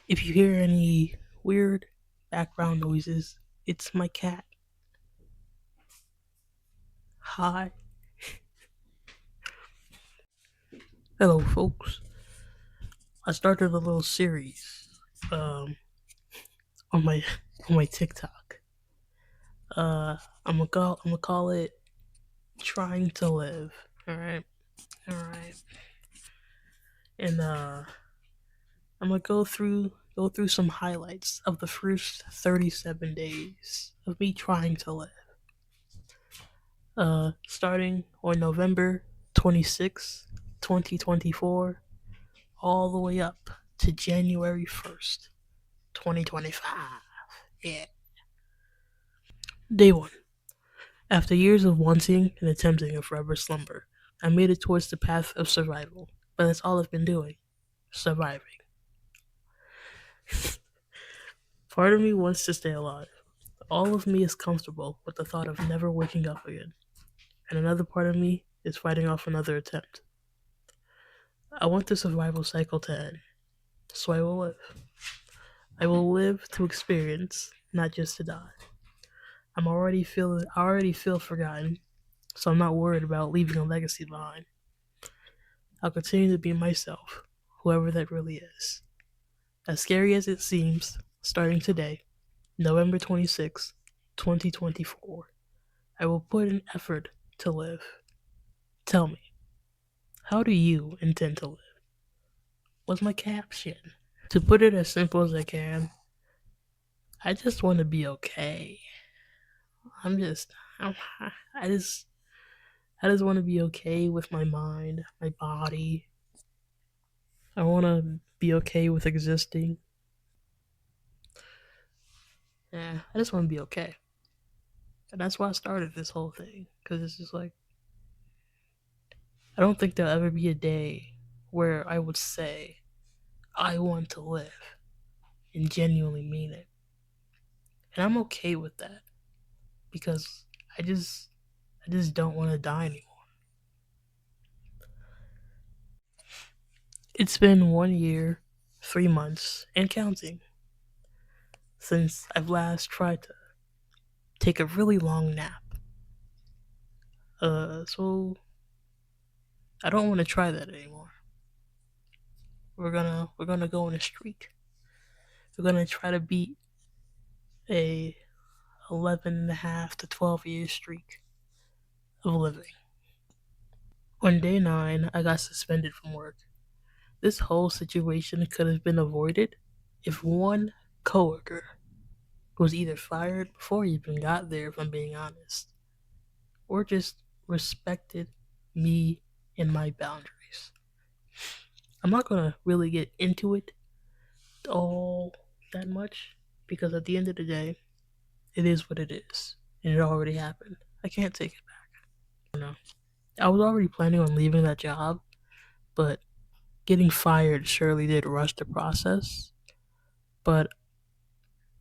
If you hear any weird background noises, it's my cat. Hi. Hello, folks. I started a little series um, on my on my TikTok. Uh, I'm gonna call it "Trying to Live." All right, and I'm gonna go through some highlights of the first 37 days of me trying to live. Starting on November 26th, 2024, all the way up to January 1st, 2025. Yeah. Day 1. After years of wanting and attempting a forever slumber, I made it towards the path of survival. But that's all I've been doing. Surviving. Part of me wants to stay alive. All of me is comfortable with the thought of never waking up again. And another part of me is fighting off another attempt. I want the survival cycle to end. So I will live. I will live to experience, not just to die. I already feel forgotten, so I'm not worried about leaving a legacy behind. I'll continue to be myself, whoever that really is. As scary as it seems, starting today, November 26th, 2024, I will put in effort to live. Tell me, how do you intend to live? What's my caption? To put it as simple as I can, I just want to be okay. I'm just, I'm, I just, I just want to be okay with my mind, my body. I want to be okay with existing. Yeah, I just want to be okay. And that's why I started this whole thing. Because it's just like, I don't think there'll ever be a day where I would say, I want to live and genuinely mean it. And I'm okay with that because I just, I just don't want to die anymore. It's been 1 year, 3 months, and counting since I've last tried to take a really long nap. So I don't want to try that anymore. We're gonna go on a streak. We're gonna try to beat a 11.5 to 12 year streak of living. On day 9, I got suspended from work. This whole situation could have been avoided if one coworker was either fired before he even got there, if I'm being honest, or just respected me and my boundaries. I'm not gonna really get into it all that much because at the end of the day, it is what it is, and it already happened. I can't take it back. No, I was already planning on leaving that job, but getting fired surely did rush the process. But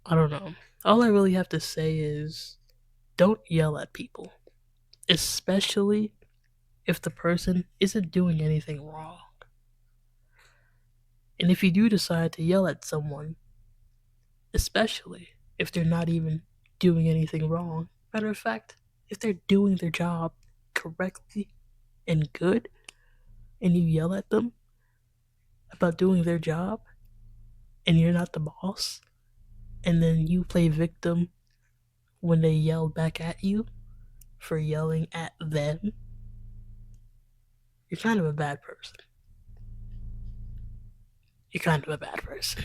I don't know. All I really have to say is don't yell at people, especially if the person isn't doing anything wrong. And if you do decide to yell at someone, especially if they're not even doing anything wrong, matter of fact, if they're doing their job correctly and good, and you yell at them about doing their job and you're not the boss, and then you play victim when they yell back at you for yelling at them, you're kind of a bad person. You're kind of a bad person.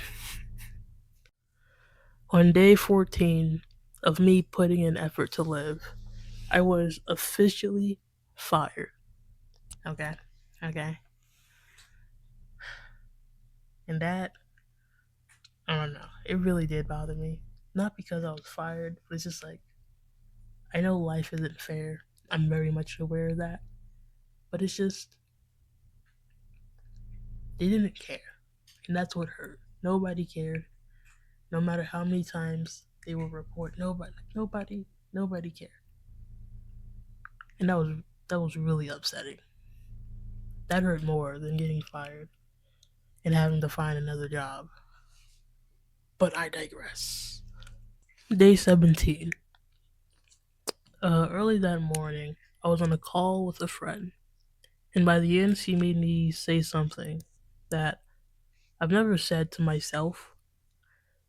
On day 14 of me putting in effort to live, I was officially fired. Okay? Okay? And that, I don't know, it really did bother me. Not because I was fired, but it's just like, I know life isn't fair. I'm very much aware of that. But it's just, they didn't care. And that's what hurt. Nobody cared. No matter how many times they will report, nobody cared. And that was really upsetting. That hurt more than getting fired and having to find another job. But I digress. Day 17. Early that morning, I was on a call with a friend, and by the end, she made me say something that I've never said to myself,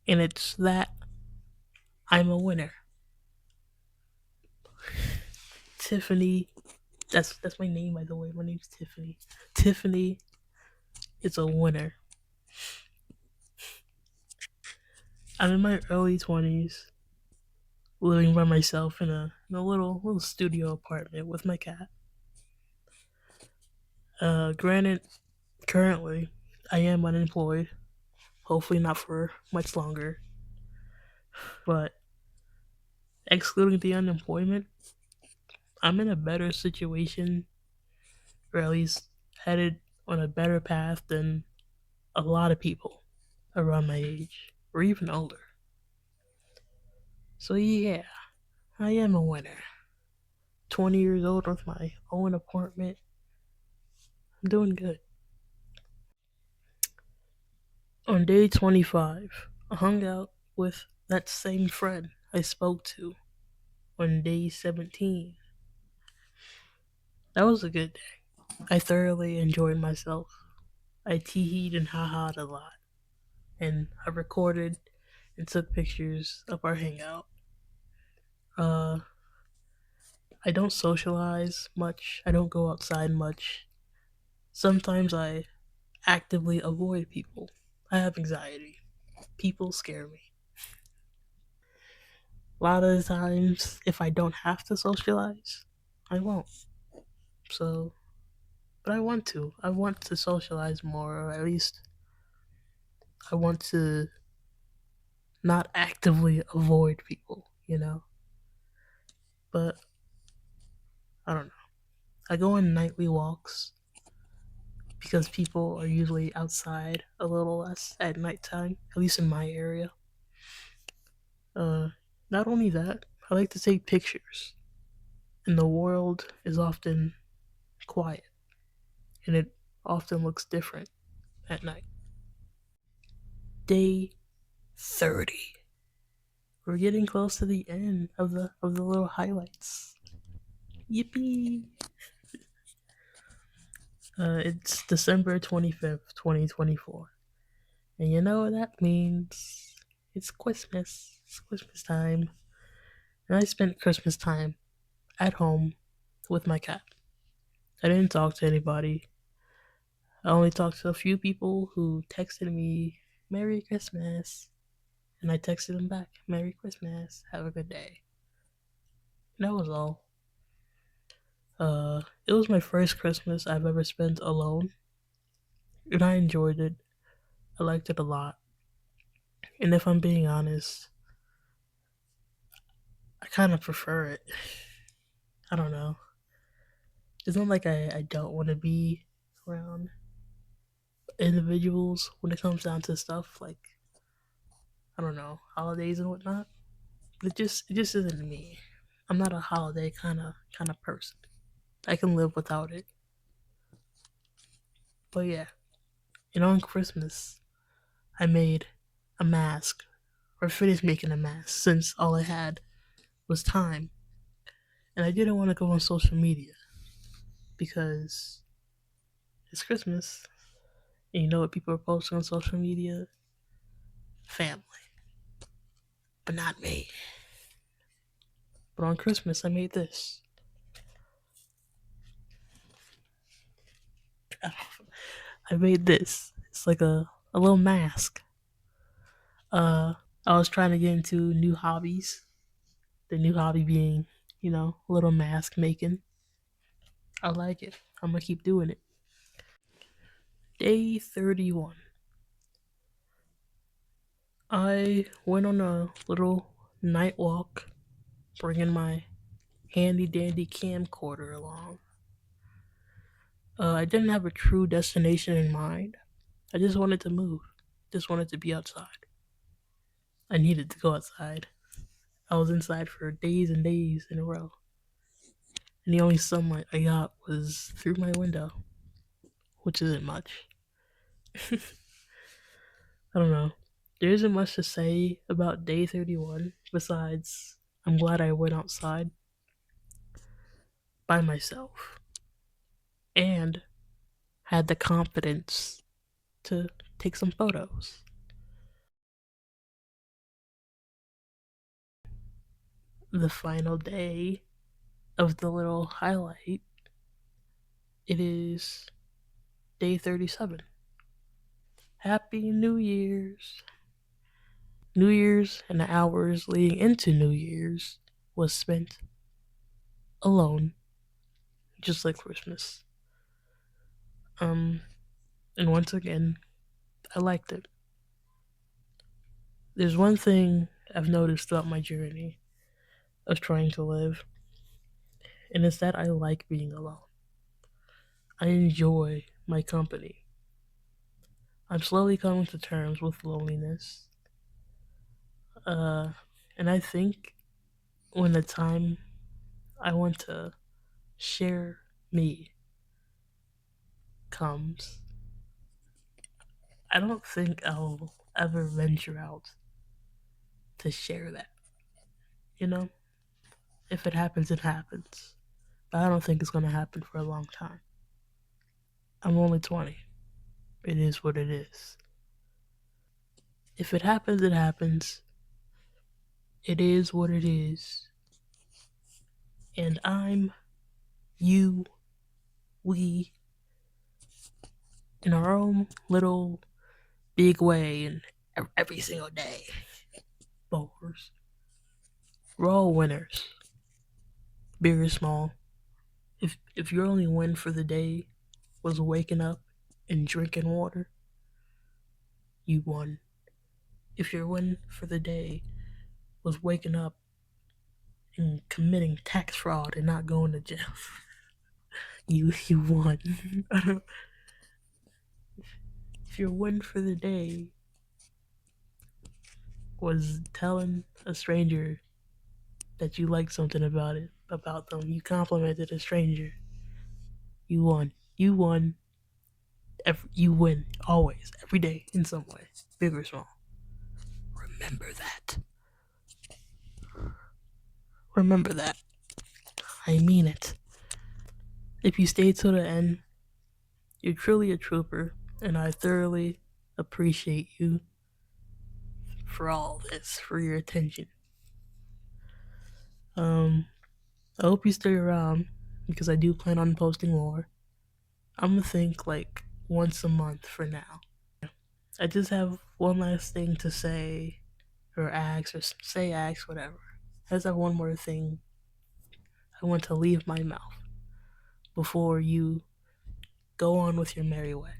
and it's that I'm a winner. Tiffany, that's my name by the way. My name's Tiffany. Tiffany is a winner. I'm in my early 20s, living by myself in a little studio apartment with my cat. Granted, currently I am unemployed. Hopefully not for much longer. But excluding the unemployment, I'm in a better situation, or at least headed on a better path than a lot of people around my age, or even older. So yeah, I am a winner. 20 years old with my own apartment. I'm doing good. On day 25, I hung out with that same friend I spoke to on day 17. That was a good day. I thoroughly enjoyed myself. I teeheed and ha-ha'd a lot, and I recorded and took pictures of our hangout. Uh, I don't socialize much. I don't go outside much. Sometimes I actively avoid people. I have anxiety. People scare me. A lot of the times, if I don't have to socialize, I won't. So, but I want to. I want to socialize more, or at least I want to not actively avoid people. But I don't know. I go on nightly walks because people are usually outside a little less at nighttime, at least in my area. Uh, Not only that, I like to take pictures, and the world is often quiet, and it often looks different at night. Day 30. We're getting close to the end of the little highlights. Yippee! It's December 25th, 2024. And you know what that means? It's Christmas. It's Christmas time. And I spent Christmas time at home with my cat. I didn't talk to anybody. I only talked to a few people who texted me, Merry Christmas. And I texted them back, Merry Christmas. Have a good day. And that was all. It was my first Christmas I've ever spent alone. And I enjoyed it. I liked it a lot. And if I'm being honest, I kind of prefer it. I don't know. It's not like I don't want to be around individuals when it comes down to stuff like, I don't know, holidays and whatnot. But it just isn't me. I'm not a holiday kind of person. I can live without it. But yeah, on Christmas, I made a mask or finished making a mask since all I had was time, and I didn't want to go on social media because it's Christmas. And you know what people are posting on social media? Family, but not me. But on Christmas, I made this. I made this. It's like a little mask. Uh, I was trying to get into new hobbies. The new hobby being, a little mask making. I like it. I'm gonna keep doing it. Day 31. I went on a little night walk, bringing my handy dandy camcorder along. I didn't have a true destination in mind. I just wanted to move. Just wanted to be outside. I needed to go outside. I was inside for days and days in a row. And the only sunlight I got was through my window, which isn't much. I don't know. There isn't much to say about day 31 besides I'm glad I went outside by myself and had the confidence to take some photos. The final day of the little highlight, it is day 37. Happy New Year's. New Year's and the hours leading into New Year's was spent alone, just like Christmas. Um, and once again, I liked it. There's one thing I've noticed throughout my journey of trying to live, and it's that I like being alone. I enjoy my company. I'm slowly coming to terms with loneliness. Uh, and I think when the time I want to share me comes, I don't think I'll ever venture out to share that. You know? If it happens, it happens. But I don't think it's gonna happen for a long time. I'm only 20. It is what it is. If it happens, it happens. It is what it is. And I'm, you, we, in our own little big way, and every single day. Bowlers. We're all winners, big or small. If your only win for the day was waking up and drinking water, you won. If your win for the day was waking up and committing tax fraud and not going to jail, you won. If your win for the day was telling a stranger that you liked something about them, you complimented a stranger, you won. You won. You win always, every day, in some way, big or small. Remember that. Remember that. I mean it. If you stay till the end, you're truly a trooper, and I thoroughly appreciate you for all this, for your attention. Um, I hope you stay around because I do plan on posting more. I'm gonna think like once a month for now. I just have one last thing to say, or ask, or say, ask, whatever. I just have one more thing I want to leave my mouth before you go on with your merry way.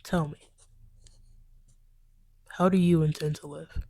Tell me, how do you intend to live?